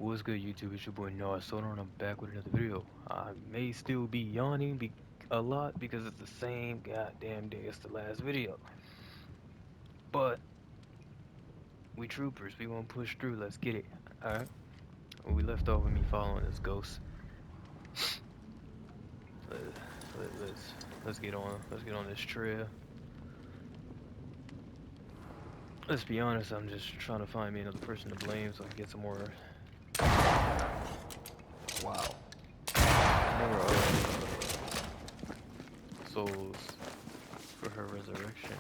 What's good, YouTube? It's your boy Noah Soda, and I'm back with another video. I may still be yawning a lot because it's the same goddamn day as the last video. But we troopers, we gonna push through. Let's get it. Alright? We left off with me following this ghost. Let, let's get on. Let's get on this trail. Let's be honest, I'm just trying to find me another person to blame so I can get some more. Wow. More souls for her resurrection.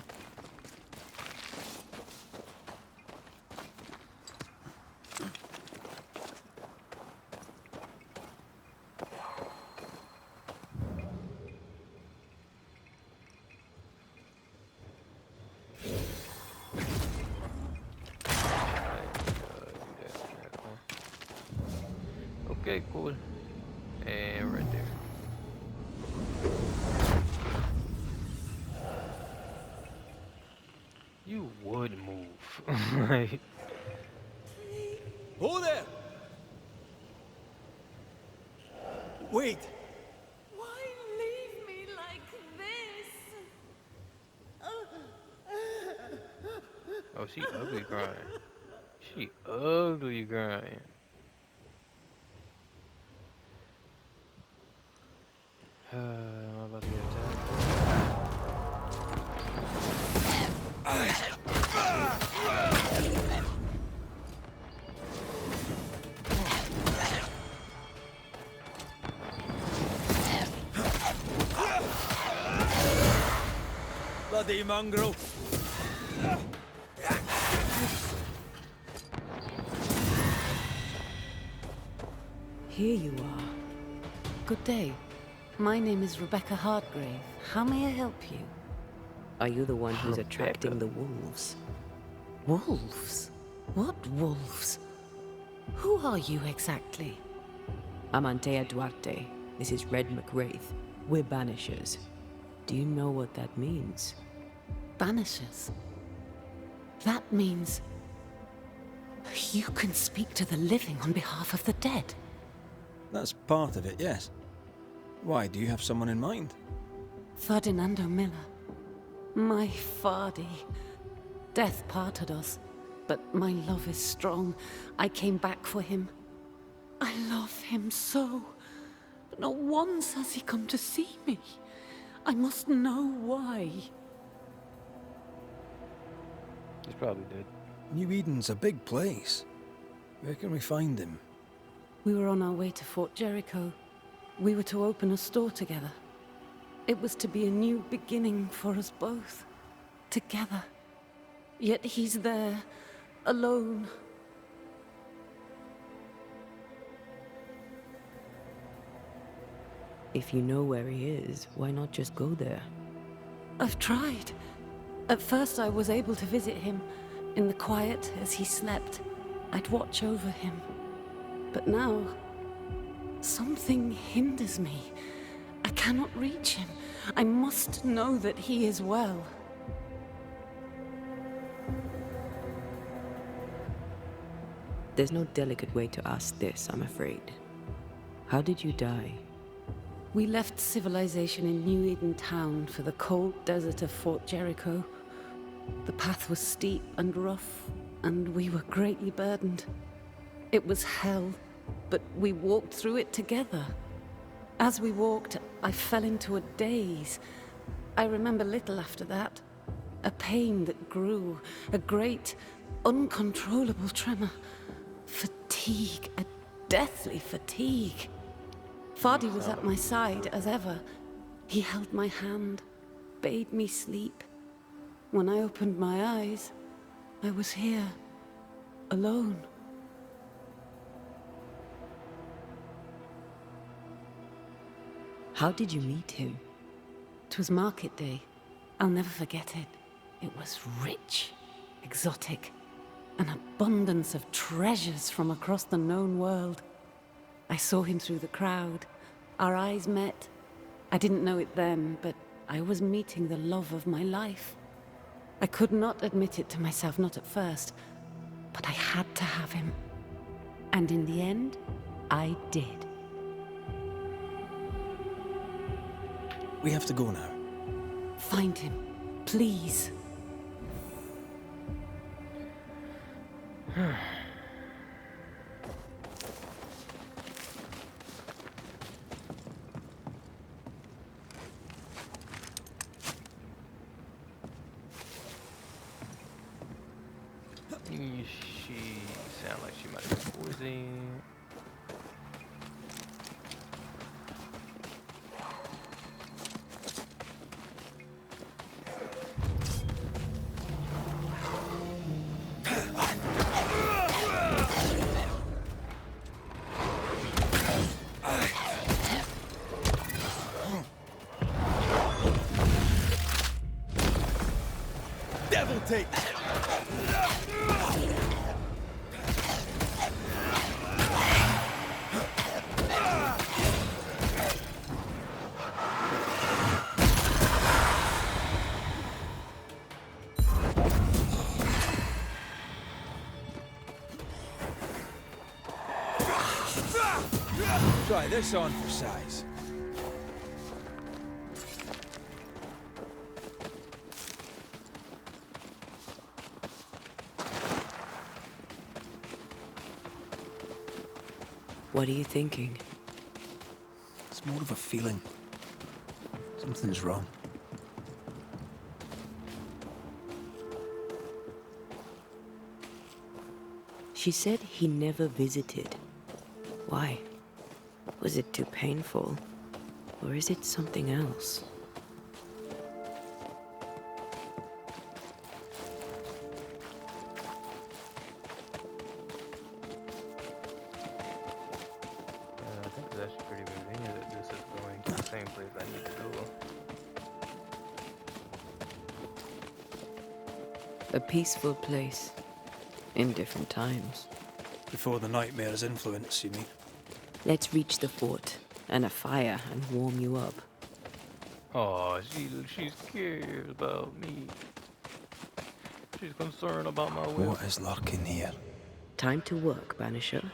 Okay, cool. And right there. You would move. Like, Who there? Wait! Why leave me like this? oh, she ugly crying. She ugly crying. Am I about to get Bloody mongrel! Here you are. Good day. My name is Rebecca Hardgrave. How may I help you? Are you the one who's Rebecca. attracting the wolves? Wolves? What wolves? Who are you exactly? I'm Antea Duarte. This is Red McWraith. We're Banishers. Do you know what that means? Banishers? That means... you can speak to the living on behalf of the dead. That's part of it, yes. Why, do you have someone in mind? Ferdinando Miller. My Fardy. Death parted us, but my love is strong. I came back for him. I love him so. But not once has he come to see me. I must know why. He's probably dead. New Eden's a big place. Where can we find him? We were on our way to Fort Jericho. We were to open a store together. It was to be a new beginning for us both. Together. Yet he's there, alone. If you know where he is, why not just go there? I've tried. At first I was able to visit him in the quiet as he slept. I'd watch over him. But now, something hinders me. I cannot reach him. I must know that he is well. There's no delicate way to ask this, I'm afraid. How did you die? We left civilization in New Eden town for the cold desert of Fort Jericho. The path was steep and rough, and we were greatly burdened. It was hell, but we walked through it together. As we walked, I fell into a daze. I remember little after that. A pain that grew, a great, uncontrollable tremor. Fatigue, a deathly fatigue. Fardy was at my side, as ever. He held my hand, bade me sleep. When I opened my eyes, I was here, alone. How did you meet him? 'Twas market day. I'll never forget it. It was rich, exotic, an abundance of treasures from across the known world. I saw him through the crowd. Our eyes met. I didn't know it then, but I was meeting the love of my life. I could not admit it to myself, not at first, but I had to have him. And in the end, I did. We have to go now. Find him, please. She sound like she might have been poisoned. Devil take! Try this on for size. What are you thinking? It's more of a feeling. Something's wrong. She said he never visited. Why? Was it too painful? Or is it something else? I think it's actually pretty convenient that this is going to the same place I need to go. A peaceful place. In different times. Before the nightmare's influence, you mean? Let's reach the fort and a fire and warm you up. Oh, she's cares about me. She's concerned about my welfare. What is lurking here? Time to work, Banisher.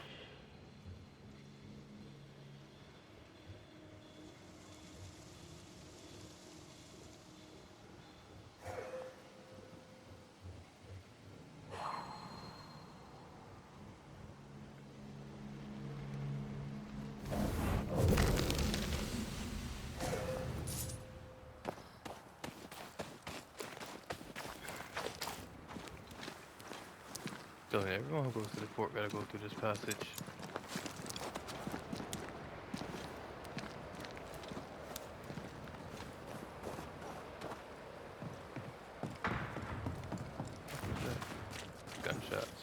So yeah, everyone who goes to the fort gotta go through this passage. Gunshots.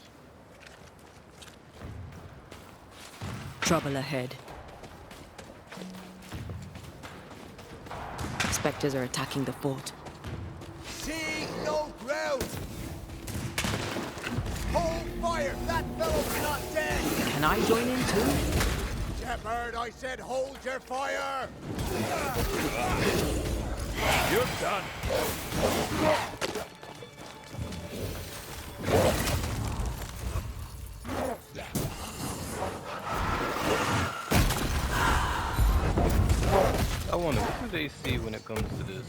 Trouble ahead. Spectres are attacking the fort. Seeing no ground! Hold fire! That fellow's not dead! Can I join in too? Shepherd, I said hold your fire! You're done. I wonder, what do they see when it comes to this?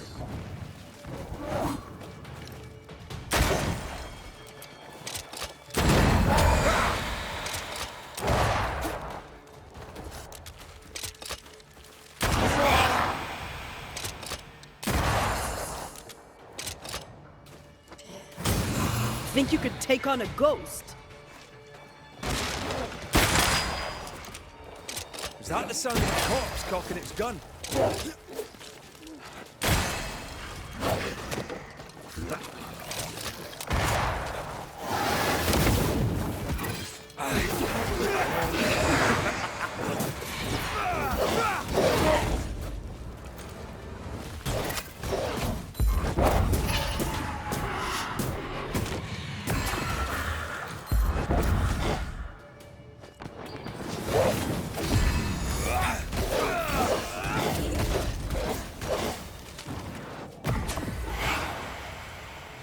Think you could take on a ghost? Is that the sound of a corpse cocking its gun?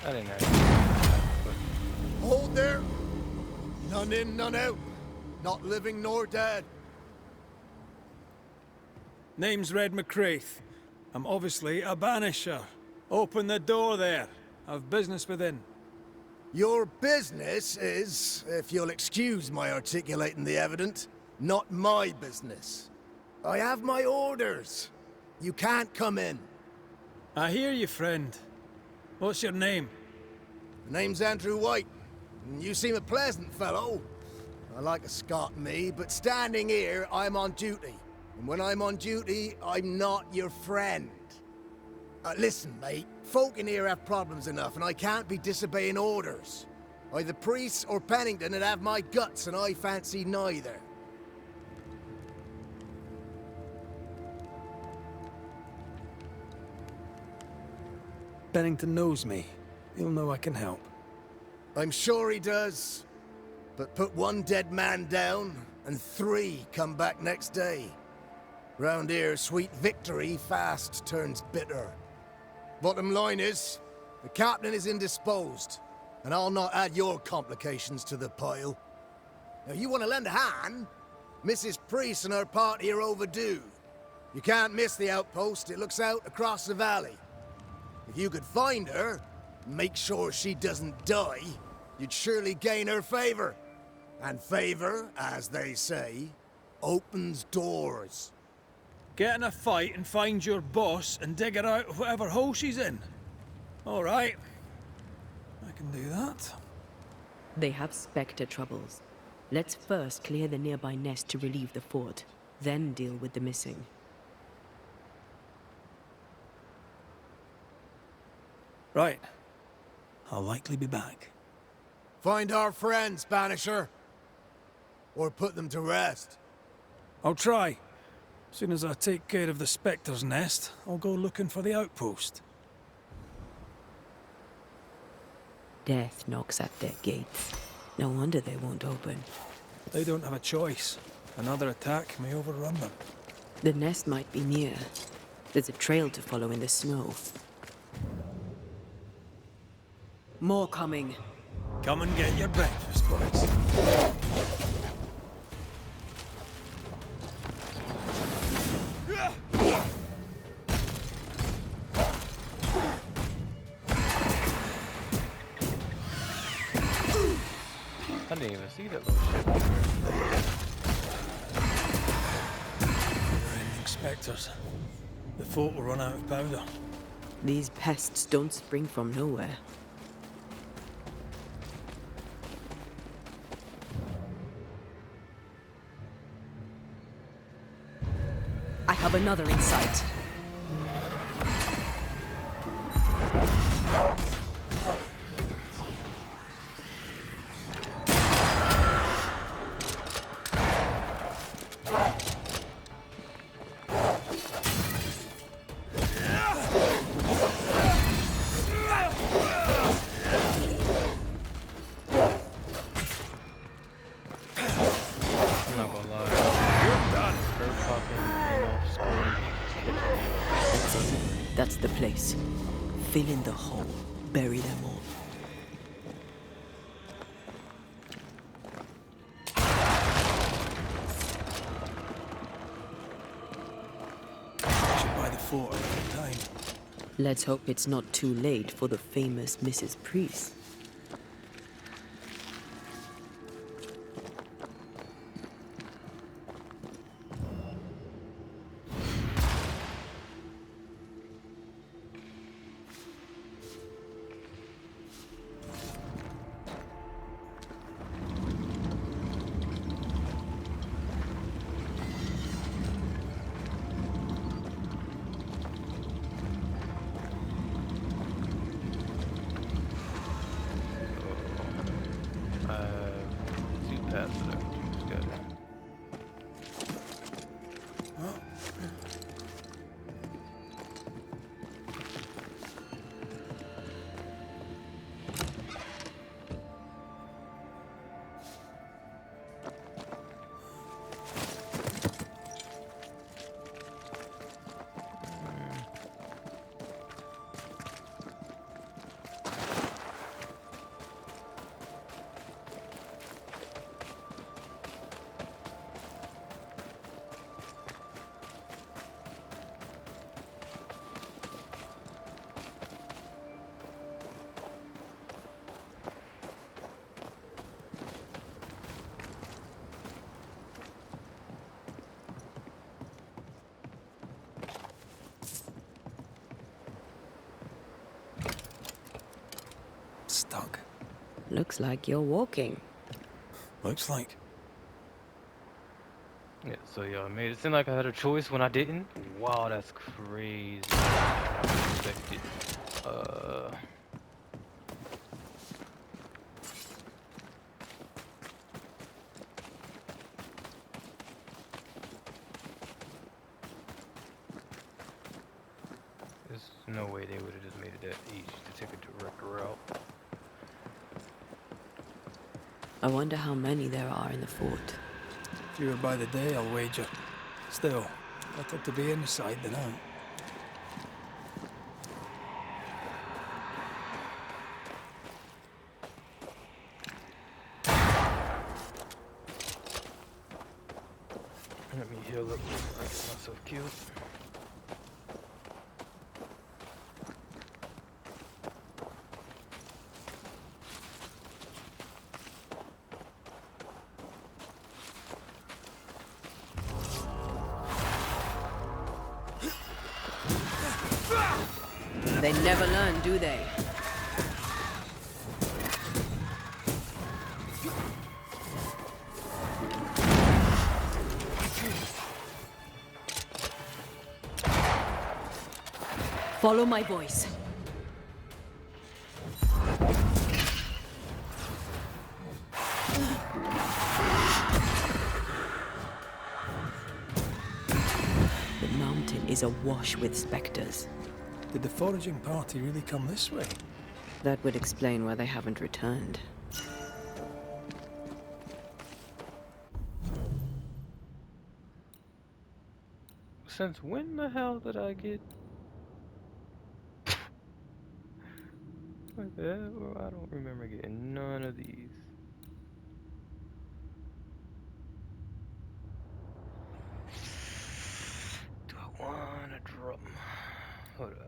I didn't know. Hold there! None in, none out! not living nor dead. Name's Red McCraith. I'm obviously a banisher. Open the door there. I've business within. Your business is, if you'll excuse my articulating the evident, not my business. I have my orders. You can't come in. I hear you, friend. What's your name? The name's Andrew White. And you seem a pleasant fellow. I like a Scot, me, but standing here, I'm on duty. And when I'm on duty, I'm not your friend. Listen, mate. Folk in here have problems enough, and I can't be disobeying orders. Either priests or Pennington would have my guts, and I fancy neither. Bennington knows me. He'll know I can help. I'm sure he does. But put one dead man down, and 3 come back next day. Round here, sweet victory fast turns bitter. Bottom line is, the captain is indisposed, and I'll not add your complications to the pile. Now, you want to lend a hand? Mrs. Priest and her party are overdue. You can't miss the outpost. It looks out across the valley. If you could find her, and make sure she doesn't die, you'd surely gain her favor. And favor, as they say, opens doors. Get in a fight and find your boss and dig her out of whatever hole she's in. All right. I can do that. They have Spectre troubles. Let's first clear the nearby nest to relieve the fort, then deal with the missing. Right. I'll likely be back. Find our friends, Banisher. Or put them to rest. I'll try. Soon as I take care of the Spectre's nest, I'll go looking for the outpost. Death knocks at their gates. No wonder they won't open. They don't have a choice. Another attack may overrun them. The nest might be near. There's a trail to follow in the snow. More coming. Come and get your breakfast, boys. I didn't even see that little shit. Ranging spectres. The fort will run out of powder. These pests don't spring from nowhere. I have another in sight. I'm not gonna lie. Her popping and off scoring. That's the place. Fill in the hole. Bury them all. I should buy the fort in time. Let's hope it's not too late for the famous Mrs. Priest. Looks like you're walking. Looks like. Yeah, so y'all made it seem like I had a choice when I didn't. Wow, that's crazy. I expected. There's no way they would have just made it that easy to take a direct route. I wonder how many there are in the fort. Fewer by the day, I'll wager. Still, better to be inside than out. Let me heal up before I get myself killed. They never learn, do they? Follow my voice. The mountain is awash with specters. Did the foraging party really come this way? That would explain why they haven't returned. Since when the hell did I get? What the hell? I don't remember getting none of these. Do I wanna drop? Hold up.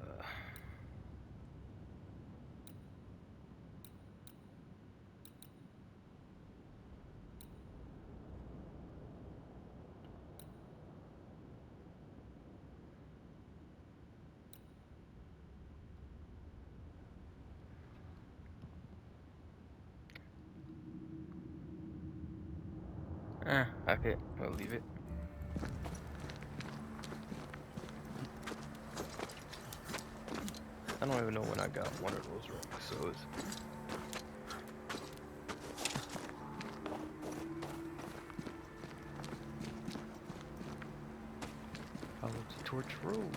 Okay, I'll leave it. I don't even know when I got one of those rings, so it's... Follow the torch road.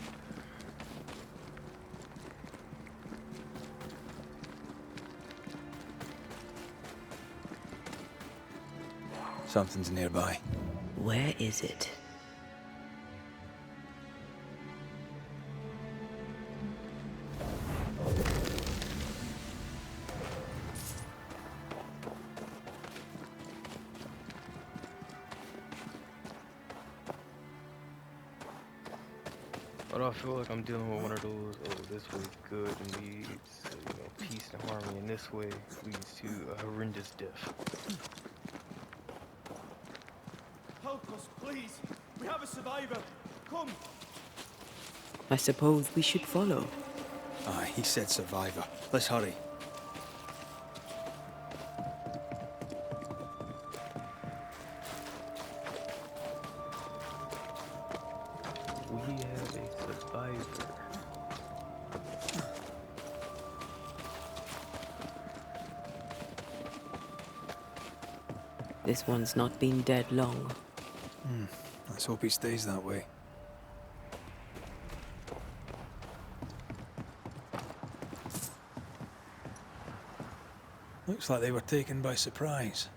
Something's nearby. Where is it? But I feel like I'm dealing with one of those, oh, this way good and leads, peace and harmony, and this way leads to a horrendous death. Help us, please. We have a survivor. Come. I suppose we should follow. Aye, he said survivor. Let's hurry. We have a survivor. This one's not been dead long. Let's hope he stays that way. Looks like they were taken by surprise.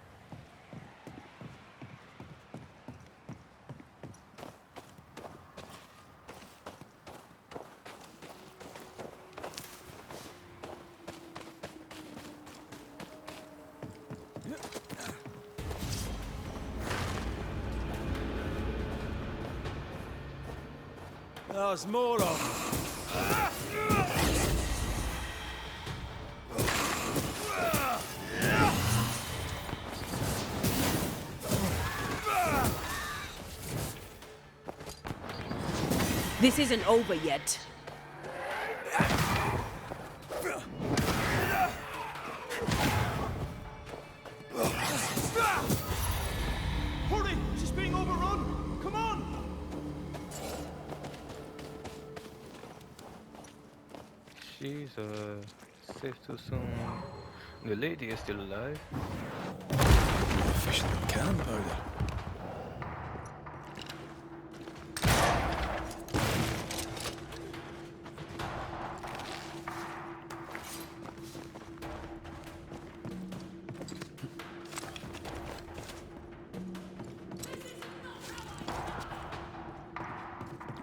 There's more of This isn't over yet. She's safe to assume the lady is still alive. Officially cannon powder.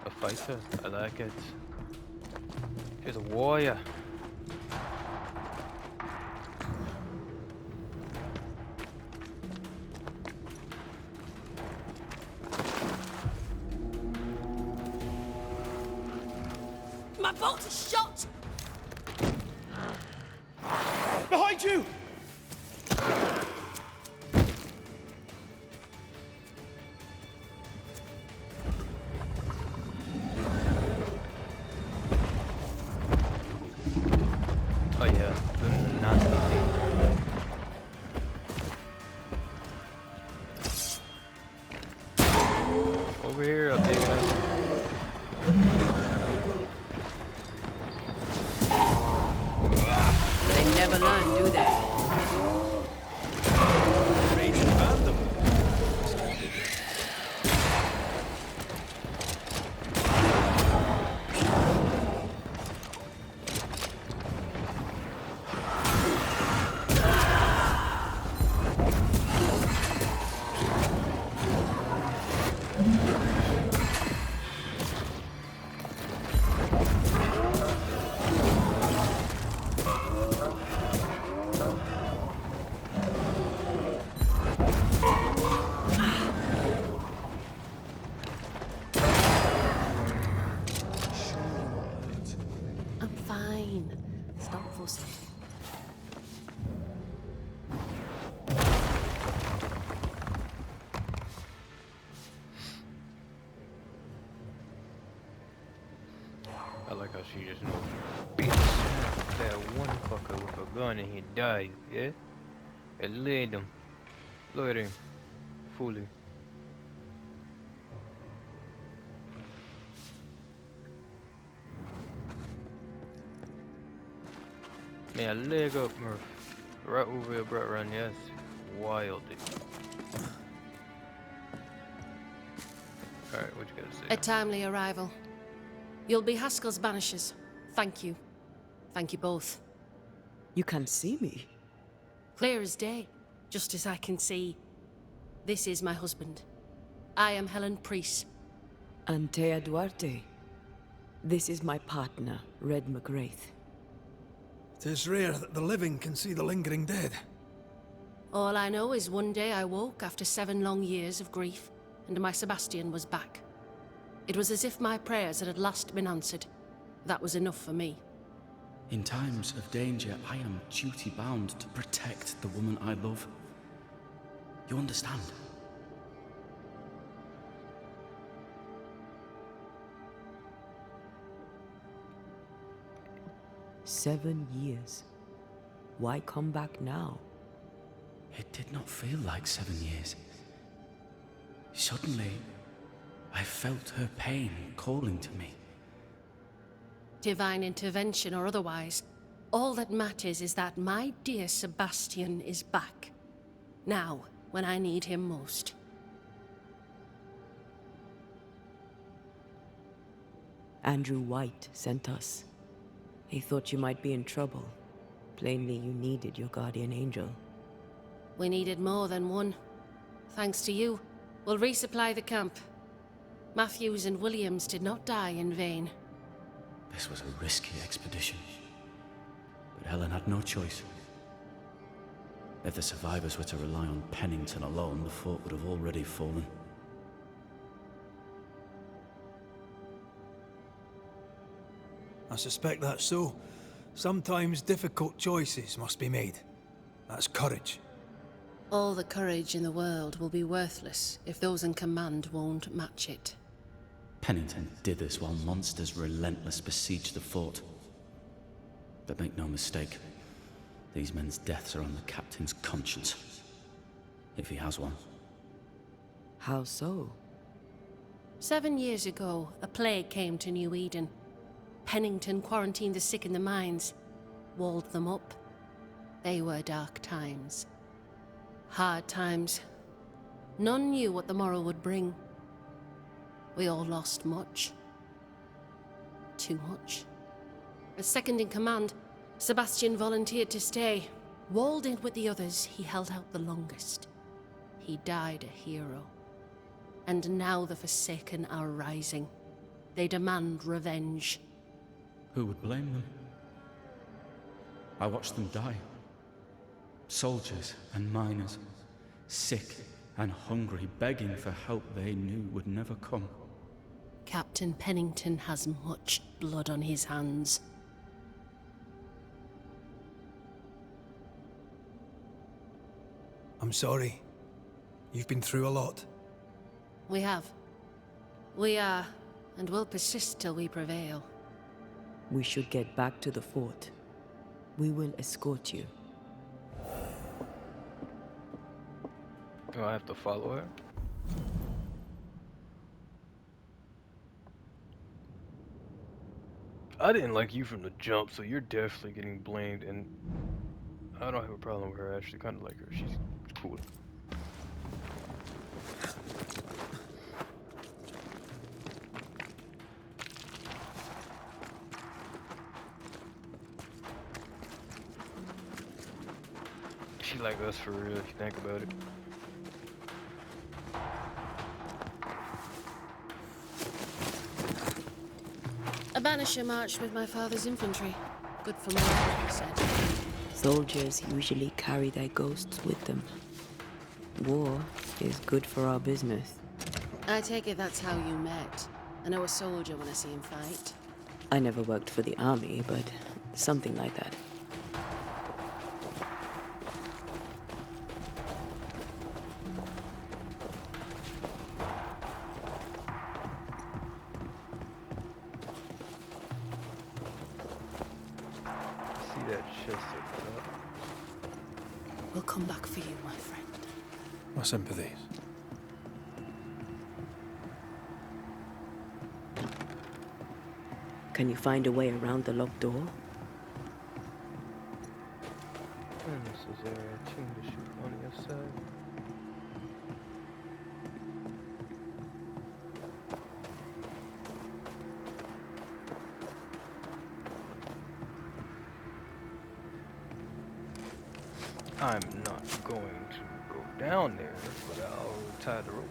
A fighter, I like it. She's a warrior. My bolt is shot! Behind you! Oh yeah, do not see. Over here, I'll take it. They never learn, do they? Raging random. I'm fine. Stop fussing. I like how she just beat that one fucker with a gun and he died, yeah? And laid him. Look at him. Fully. Man, leg up, Murph. Right over your Brett run, yes. Wild. Alright, what you gotta say? A timely arrival. You'll be Haskell's Banishers. Thank you. Thank you both. You can't see me. Clear as day, just as I can see. This is my husband. I am Helen Priest. Antea Duarte. This is my partner, Red McGrath. It is rare that the living can see the lingering dead. All I know is one day I woke after 7 long years of grief, and my Sebastian was back. It was as if my prayers had at last been answered. That was enough for me. In times of danger, I am duty-bound to protect the woman I love. You understand? "7 years. Why come back now?" It did not feel like 7 years. Suddenly, I felt her pain calling to me. Divine intervention or otherwise, all that matters is that my dear Sebastian is back. Now, when I need him most. Andrew White sent us. He thought you might be in trouble. Plainly, you needed your guardian angel. We needed more than one. Thanks to you, we'll resupply the camp. Matthews and Williams did not die in vain. This was a risky expedition. But Helen had no choice. If the survivors were to rely on Pennington alone, the fort would have already fallen. I suspect that's so. Sometimes difficult choices must be made. That's courage. All the courage in the world will be worthless if those in command won't match it. Pennington did this while monsters relentless besieged the fort. But make no mistake, these men's deaths are on the captain's conscience. If he has one. How so? 7 years ago, a plague came to New Eden. Pennington quarantined the sick in the mines, walled them up. They were dark times. Hard times. None knew what the morrow would bring. We all lost much. Too much. As second in command, Sebastian volunteered to stay. Walled in with the others, he held out the longest. He died a hero. And now the Forsaken are rising. They demand revenge. Who would blame them? I watched them die. Soldiers and miners, sick and hungry, begging for help they knew would never come. Captain Pennington has much blood on his hands. I'm sorry. You've been through a lot. We have. We are, and will persist till we prevail. We should get back to the fort. We will escort you. Do I have to follow her? I didn't like you from the jump, so you're definitely getting blamed, and I don't have a problem with her. I actually kind of like her. She's cool. She like us for real, if you think about it. A Banisher marched with my father's infantry. Good for morale, he said. Soldiers usually carry their ghosts with them. War is good for our business. I take it that's how you met. I know a soldier when I see him fight. I never worked for the army, but something like that. See that chest open up? We'll come back for you, my friend. My sympathies. Can you find a way around the locked door? Is there a team to shoot on the other side? I'm not going to go down there, but I'll tie the rope.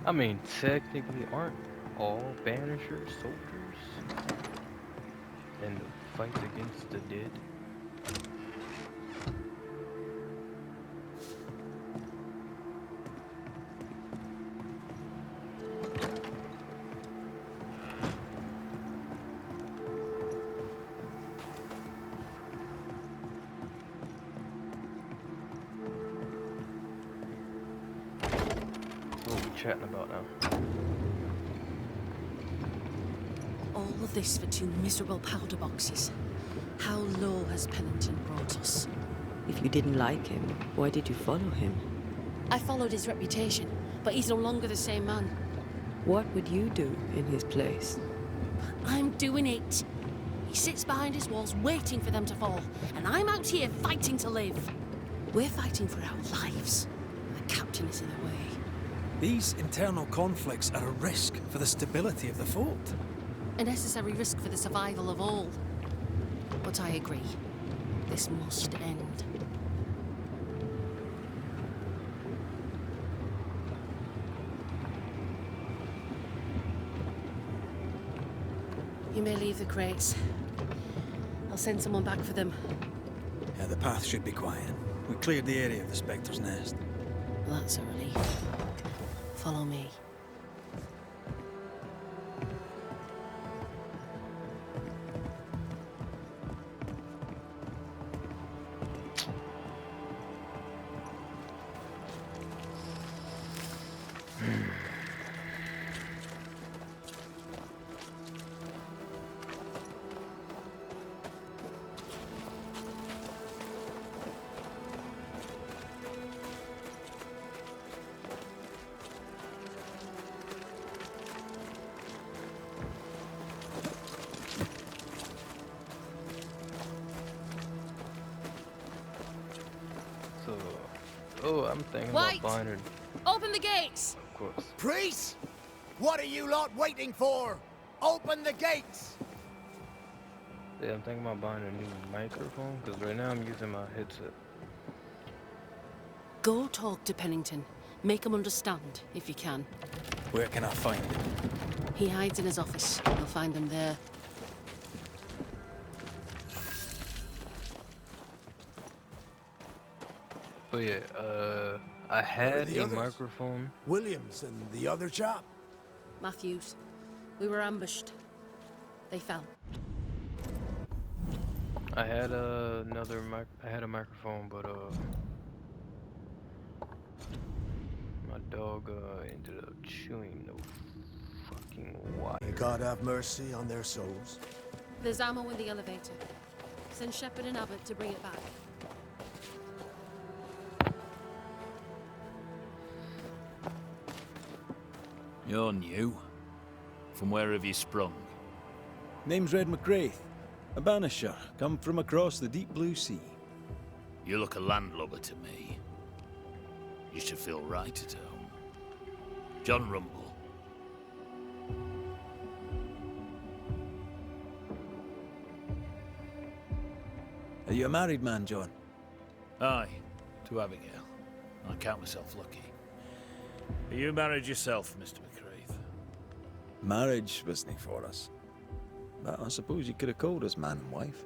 I mean, technically, aren't all Banishers soldiers in the fight against the dead? What are we chatting about now? All of this for 2 miserable powder boxes. How low has Pennington brought us? If you didn't like him, why did you follow him? I followed his reputation, but he's no longer the same man. What would you do in his place? I'm doing it. He sits behind his walls waiting for them to fall, and I'm out here fighting to live. We're fighting for our lives. The captain is in the way. These internal conflicts are a risk for the stability of the fort. A necessary risk for the survival of all. But I agree. This must end. You may leave the crates. I'll send someone back for them. Yeah, the path should be quiet. We cleared the area of the Spectre's nest. That's a relief. Follow me. Oh, I'm thinking about White! buying her, Open the gates! of course. Priest! What are you lot waiting for? Open the gates! Yeah, I'm thinking about buying a new microphone, because right now I'm using my headset. Go talk to Pennington. Make him understand, if you can. Where can I find him? He hides in his office. You'll find him there. But yeah, I Where are had the a others? microphone. Williams and the other chap? Matthews. We were ambushed. They fell. I had another I had a microphone, but my dog ended up chewing the fucking wire. May God have mercy on their souls. There's ammo in the elevator. Send Shepard and Abbott to bring it back. You're new. From where have you sprung? Name's Red McGrath. A Banisher, come from across the deep blue sea. You look a landlubber to me. You should feel right at home. John Rumble. Are you a married man, John? Aye, to Abigail. I count myself lucky. Are you married yourself, Mr. McCraith? Marriage wasn't for us. But I suppose you could have called us man and wife.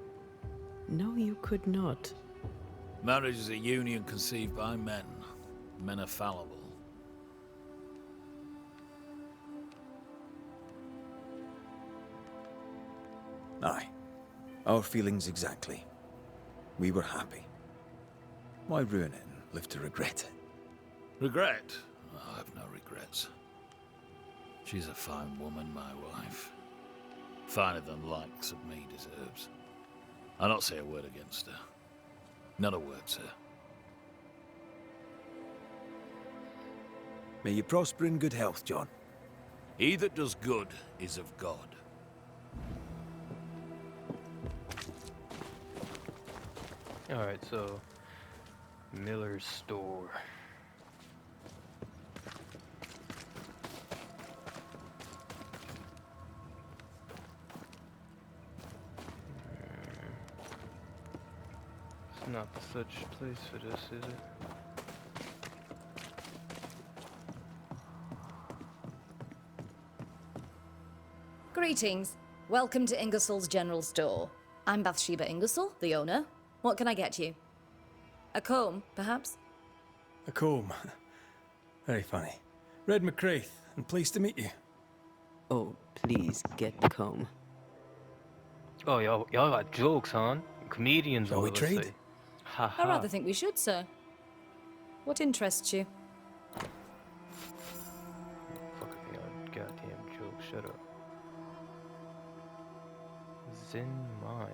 No, you could not. Marriage is a union conceived by men. Men are fallible. Aye. Our feelings exactly. We were happy. Why ruin it and live to regret it? Regret? Oh, I have no regrets. She's a fine woman, my wife. Finer than likes of me deserves. I'll not say a word against her. Not a word, sir. May you prosper in good health, John. He that does good is of God. Alright, so Miller's store. It's not such place for this, is it? Greetings. Welcome to Ingersoll's General Store. I'm Bathsheba Ingersoll, the owner. What can I get you? A comb, perhaps? A comb. Very funny. Red McCraith, and pleased to meet you. Oh, please get the comb. Oh, y'all got jokes, huh? Comedians Shall we over trade? say. Ha I ha. rather think we should, sir. What interests you? Fucking goddamn joke, shut up. Zen mine.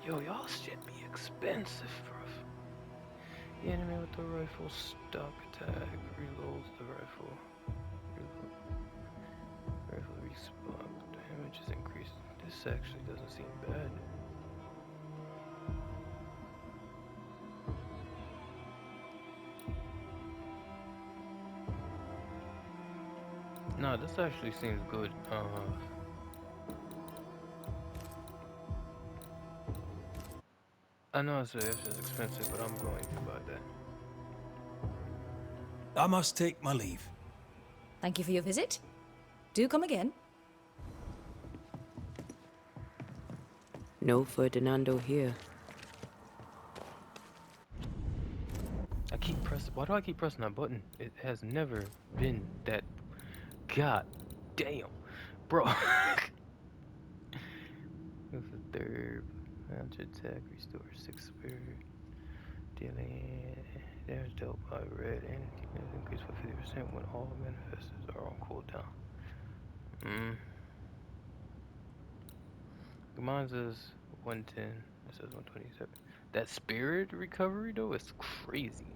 Yo, y'all shit be expensive, bruv. The enemy with the rifle stock attack reloads the rifle. Rifle respawn, but damage is increased. This actually doesn't seem bad. No, this actually seems good. I know it's expensive, but I'm going to buy that. I must take my leave. Thank you for your visit. Do come again. No Ferdinando here. I keep pressing. Why do I keep pressing that button? It has never been that. God damn, bro. What's the third? Launch attack, restore 6 spirit. Dealing damage dealt by red energy is increased by 50% when all manifestors are on cooldown. Mine says 110. It says 127. That spirit recovery though is crazy.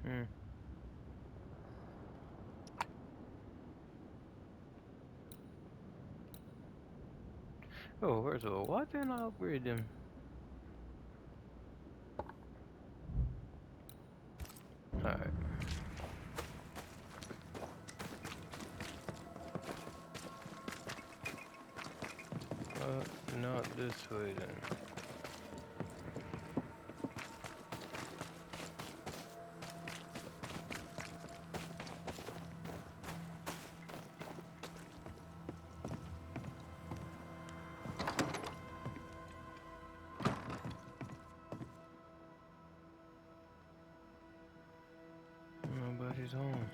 Hmm. Oh, first of all, why didn't I upgrade them? Alright. Not this way then. Nobody's home.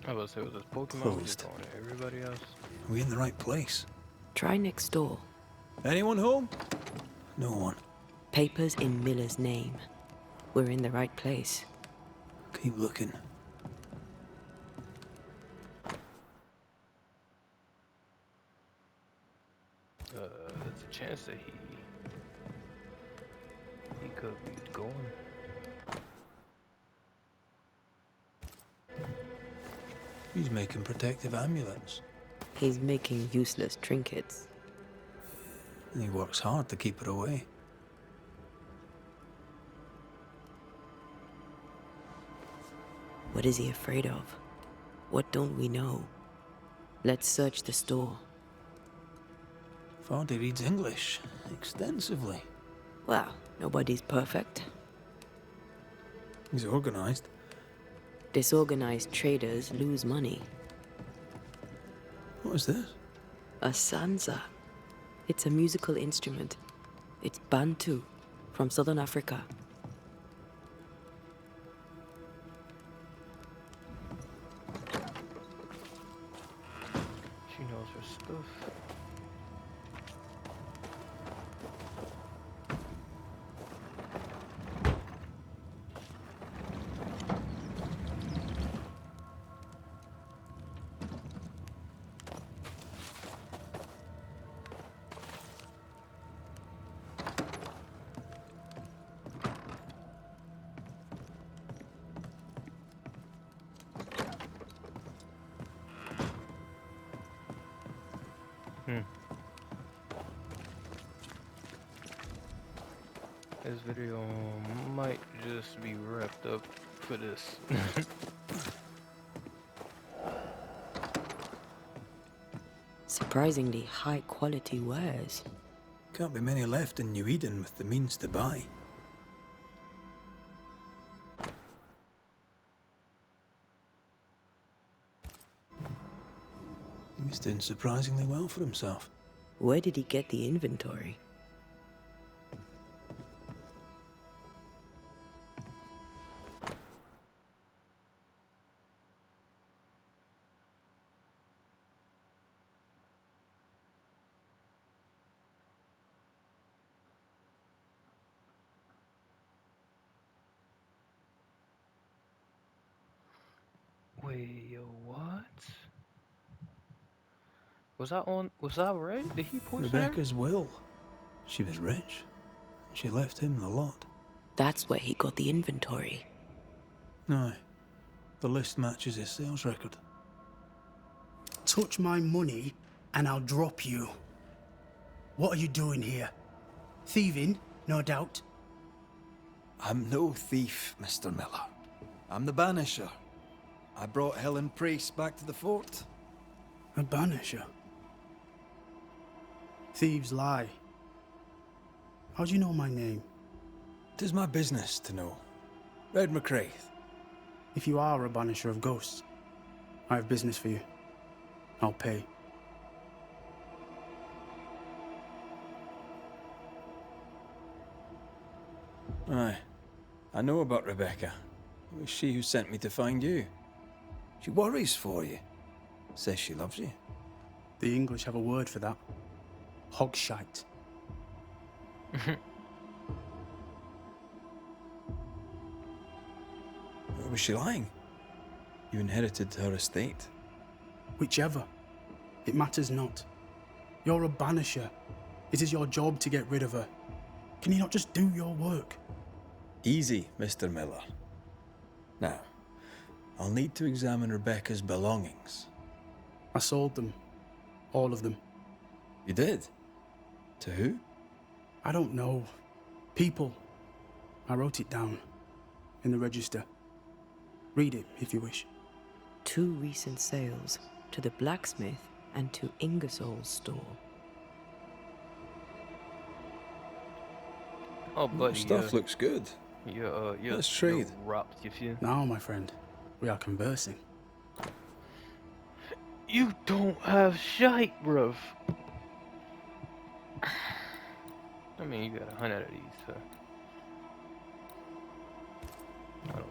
I was about to say, was this Pokemon? We just Closed. going to everybody else? Are we in the right place? Try next door. Anyone home? No one. Papers in Miller's name. We're in the right place. Keep looking. There's a chance that he could be going. He's making protective amulets. He's making useless trinkets. And he works hard to keep it away. What is he afraid of? What don't we know? Let's search the store. Vardy reads English extensively. Well, nobody's perfect. He's organized. Disorganized traders lose money. What is this? A sansa. It's a musical instrument. It's Bantu, from southern Africa. She knows her stuff. This video might just be wrapped up for this. Surprisingly high quality wares. Can't be many left in New Eden with the means to buy. He's doing surprisingly well for himself. Where did he get the inventory? Wait, yo, what? Was I right? Did he poison her? Rebecca's will. She was rich. She left him the lot. That's where he got the inventory. Aye. The list matches his sales record. Touch my money and I'll drop you. What are you doing here? Thieving, no doubt. I'm no thief, Mr. Miller. I'm the Banisher. I brought Helen Priest back to the fort. A banisher? Thieves lie. How do you know my name? 'Tis my business to know. Red McCraith. If you are a banisher of ghosts, I have business for you. I'll pay. Aye. I know about Rebecca. It was she who sent me to find you. She worries for you. Says she loves you. The English have a word for that. Hogshite. Was she lying? You inherited her estate. Whichever. It matters not. You're a banisher. It is your job to get rid of her. Can you not just do your work? Easy, Mr. Miller. Now, I'll need to examine Rebecca's belongings. I sold them. All of them. You did? To who? I don't know. People. I wrote it down. In the register. Read it, if you wish. 2 recent sales. To the blacksmith and to Ingersoll's store. Oh, buddy, Stuff looks good. Let's trade. Wrapped, you feel? Now, my friend, we are conversing. You don't have shite, bruv. I mean, you got 100 of these, so. I don't.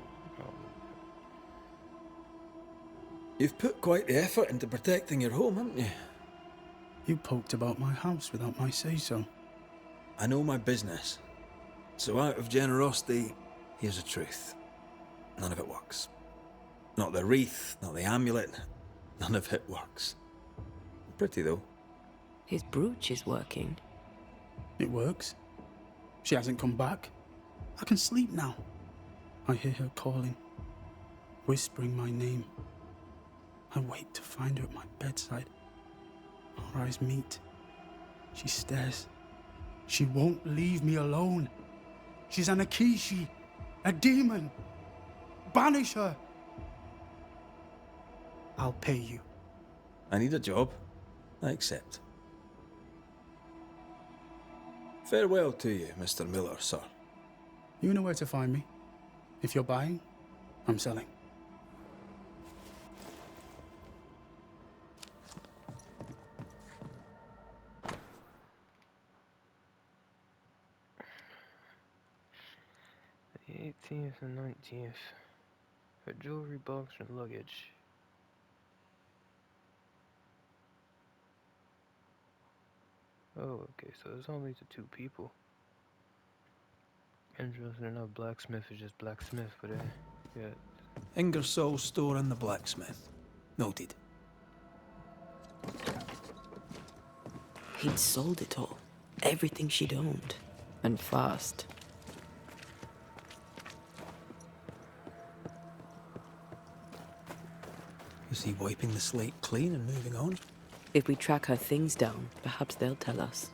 You've put quite the effort into protecting your home, haven't you? You poked about my house without my say-so. I know my business. So out of generosity, here's the truth. None of it works. Not the wreath, not the amulet. None of it works. Pretty, though. His brooch is working. It works. She hasn't come back. I can sleep now. I hear her calling, whispering my name. I wait to find her at my bedside. Our eyes meet. She stares. She won't leave me alone. She's an Akishi, a demon. Banish her. I'll pay you. I need a job. I accept. Farewell to you, Mr. Miller, sir. You know where to find me. If you're buying, I'm selling. The 18th and 19th. Her jewelry box and luggage. Oh, okay, so it's only the 2 people. Interesting enough, blacksmith is just blacksmith, but yeah. Ingersoll's store and the blacksmith. Noted. He'd sold it all. Everything she'd owned. And fast. Is he wiping the slate clean and moving on? If we track her things down, perhaps they'll tell us.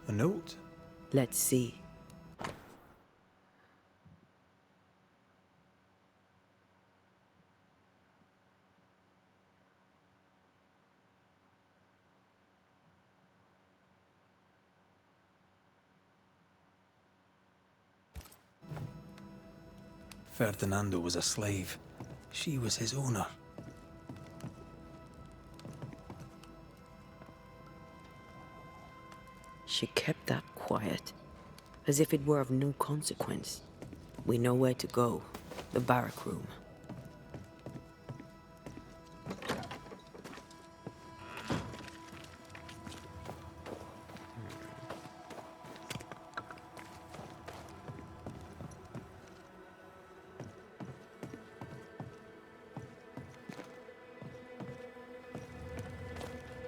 A note? Let's see. Ferdinando was a slave. She was his owner. She kept that quiet, as if it were of no consequence. We know where to go. The barrack room.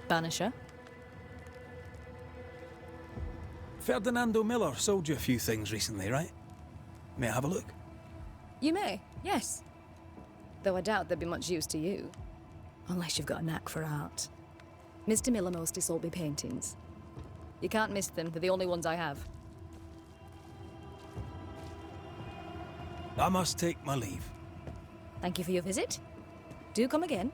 Banisher? Ferdinando Miller sold you a few things recently, right? May I have a look? You may, yes. Though I doubt they'd be much use to you. Unless you've got a knack for art. Mr. Miller mostly sold me paintings. You can't miss them, they're the only ones I have. I must take my leave. Thank you for your visit. Do come again.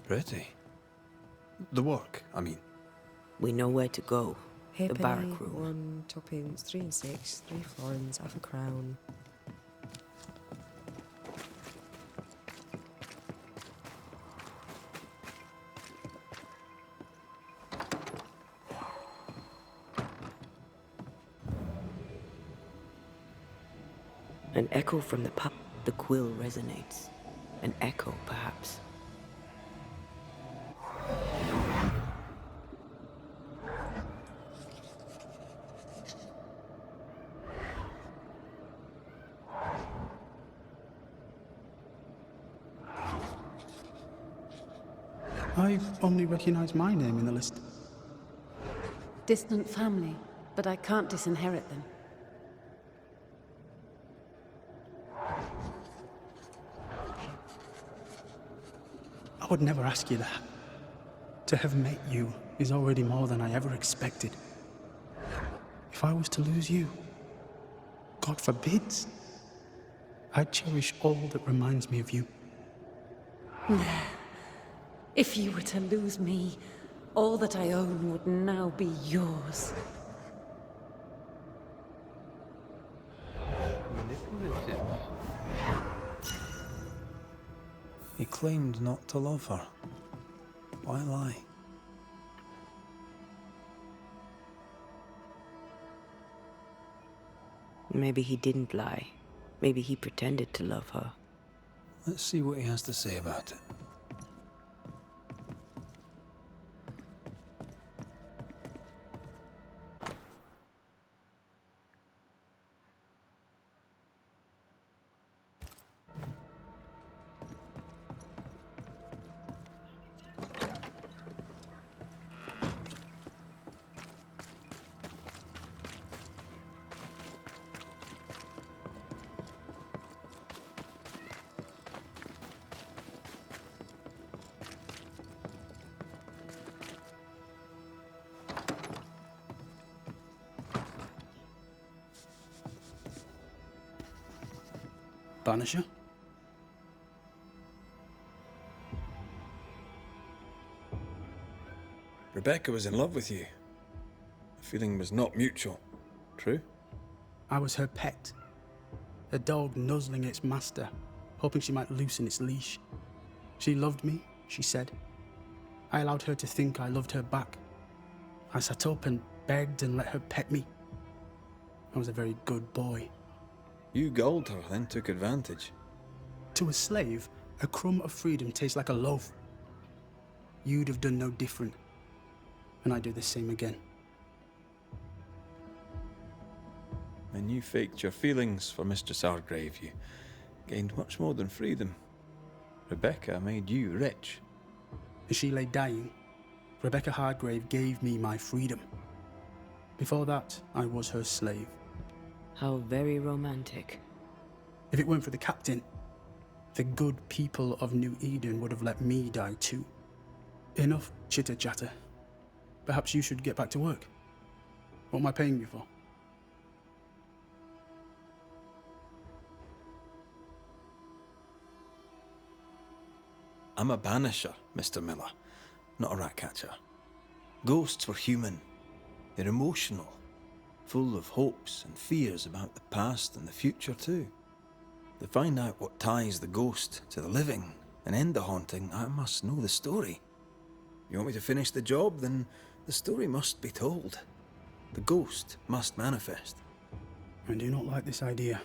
Pretty. The work, I mean. We know where to go. The Halfpenny, barrack room. 1, tuppence, 3 and 6, 3 florins, half a crown. An echo from the pub. The quill resonates. An echo, perhaps. I only recognize my name in the list. Distant family, but I can't disinherit them. I would never ask you that. To have met you is already more than I ever expected. If I was to lose you, God forbids, I'd cherish all that reminds me of you. If you were to lose me, all that I own would now be yours. Manipulative. He claimed not to love her. Why lie? Maybe he didn't lie. Maybe he pretended to love her. Let's see what he has to say about it. Banisher? Rebecca was in love with you. The feeling was not mutual. True? I was her pet. A dog nuzzling its master, hoping she might loosen its leash. She loved me, she said. I allowed her to think I loved her back. I sat up and begged and let her pet me. I was a very good boy. You gulled her, then took advantage. To a slave, a crumb of freedom tastes like a loaf. You'd have done no different, and I'd do the same again. When you faked your feelings for Mistress Argrave, you gained much more than freedom. Rebecca made you rich. As she lay dying, Rebecca Hardgrave gave me my freedom. Before that, I was her slave. How very romantic. If it weren't for the captain, the good people of New Eden would have let me die too. Enough chitter-chatter. Perhaps you should get back to work. What am I paying you for? I'm a banisher, Mr. Miller, not a rat catcher. Ghosts were human. They're emotional, full of hopes and fears about the past and the future too. To find out what ties the ghost to the living and end the haunting, I must know the story. You want me to finish the job, then the story must be told. The ghost must manifest. I do not like this idea.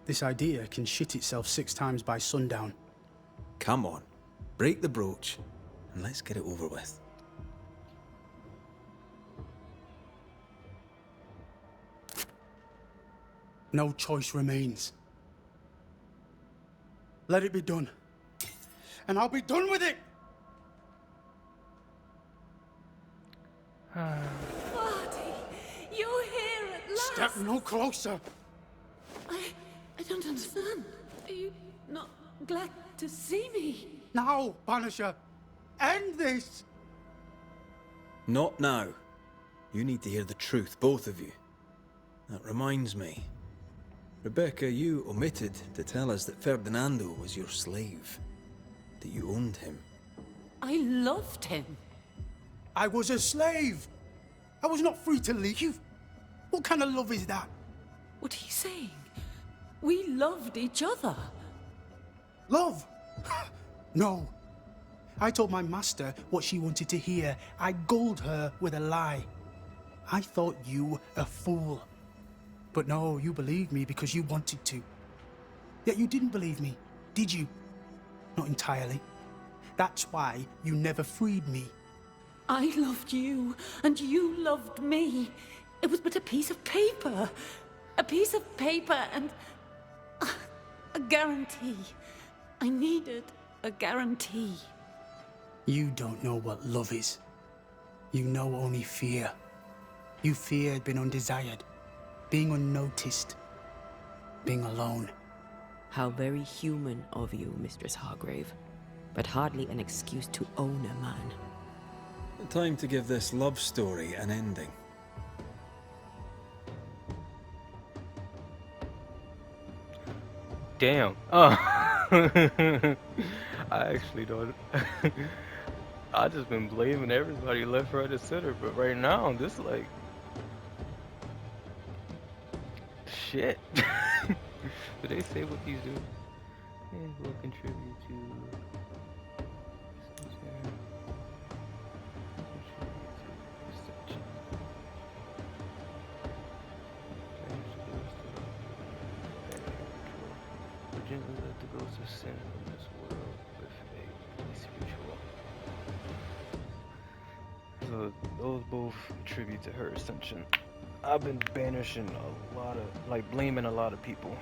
This idea can shit itself 6 times by sundown. Come on, break the brooch, and let's get it over with. No choice remains. Let it be done. And I'll be done with it! Marty, you're here at last! Step no closer! I don't understand. Are you not glad to see me? Now, Banisher! End this! Not now. You need to hear the truth, both of you. That reminds me. Rebecca, you omitted to tell us that Ferdinando was your slave. That you owned him. I loved him. I was a slave. I was not free to leave. What kind of love is that? What are you saying? We loved each other. Love? No. I told my master what she wanted to hear. I gulled her with a lie. I thought you a fool. But no, you believed me because you wanted to. Yet you didn't believe me, did you? Not entirely. That's why you never freed me. I loved you, and you loved me. It was but a piece of paper. A piece of paper and a guarantee. I needed a guarantee. You don't know what love is. You know only fear. You feared being undesired, being unnoticed, being alone. How very human of you, Mistress Hargrave. But hardly an excuse to own a man. Time to give this love story an ending. Damn. Oh. I actually don't. I just been blaming everybody left, right, and center, but right now, this like shit. Did they say what these do? And will contribute to. Gently let the ghost of sin from this world with a peace ritual. So those both attribute to her ascension. I've been banishing a lot of, like blaming a lot of people.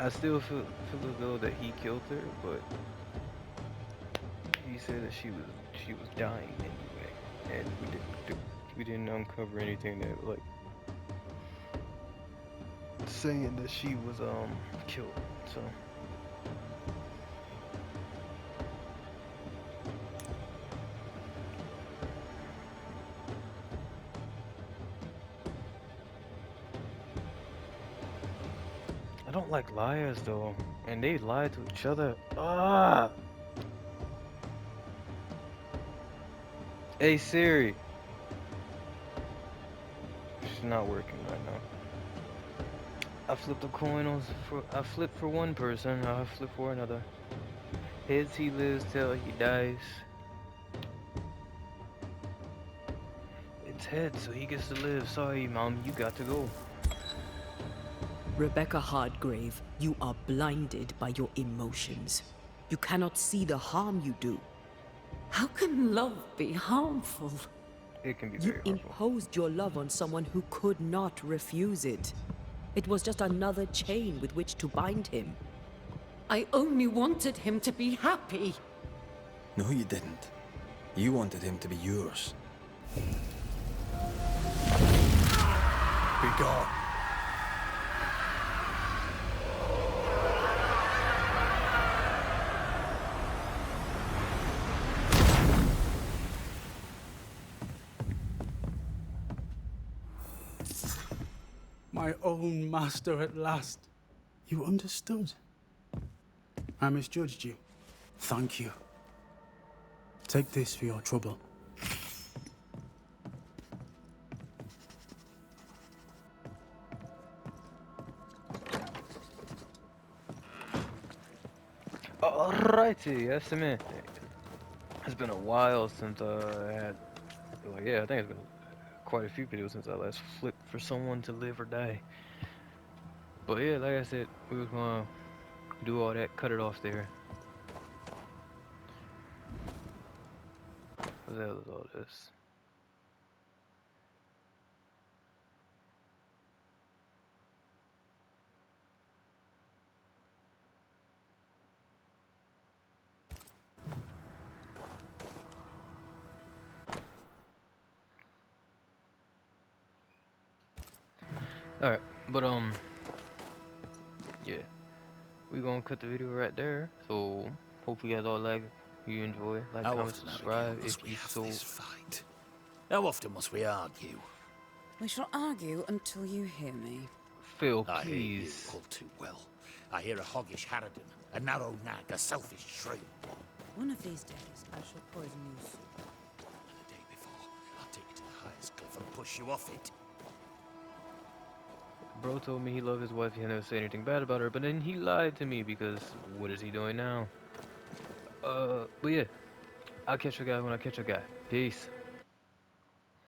I still feel as though that he killed her, but he said that she was dying anyway, and we didn't uncover anything that like saying that she was killed. So I don't like liars though, and they lie to each other. Ah. Hey Siri. She's not working right now. I flipped a coin I flipped for one person, I flip for another. Heads he lives, tails he dies. It's heads, so he gets to live. Sorry, Mom, you got to go. Rebecca Hardgrave, you are blinded by your emotions. You cannot see the harm you do. How can love be harmful? It can be You very harmful. imposed your love on someone who could not refuse it. It was just another chain with which to bind him. I only wanted him to be happy. No, you didn't. You wanted him to be yours. Be gone. My own master at last. You understood. I misjudged you. Thank you. Take this for your trouble. Alrighty, yes, man. It's been a while since I had, like, yeah, I think it's been quite a few videos since I last flipped for someone to live or die. But yeah, like I said, we was gonna do all that, cut it off there. What the hell is all this? Alright, but yeah, we gonna cut the video right there. So hopefully you guys all like, you enjoy, like, How comment, often subscribe must if we you have so. this fight? How often must we argue? We shall argue until you hear me. Phil, I hear you please. all too well. I hear a hoggish harridan, a narrow nag, a selfish shrew. One of these days, I shall poison you soup. And the day before, I'll take you to the highest cliff and push you off it. Bro told me he loved his wife, he never said anything bad about her, but then he lied to me because what is he doing now? But yeah, I'll catch a guy when I catch a guy. Peace.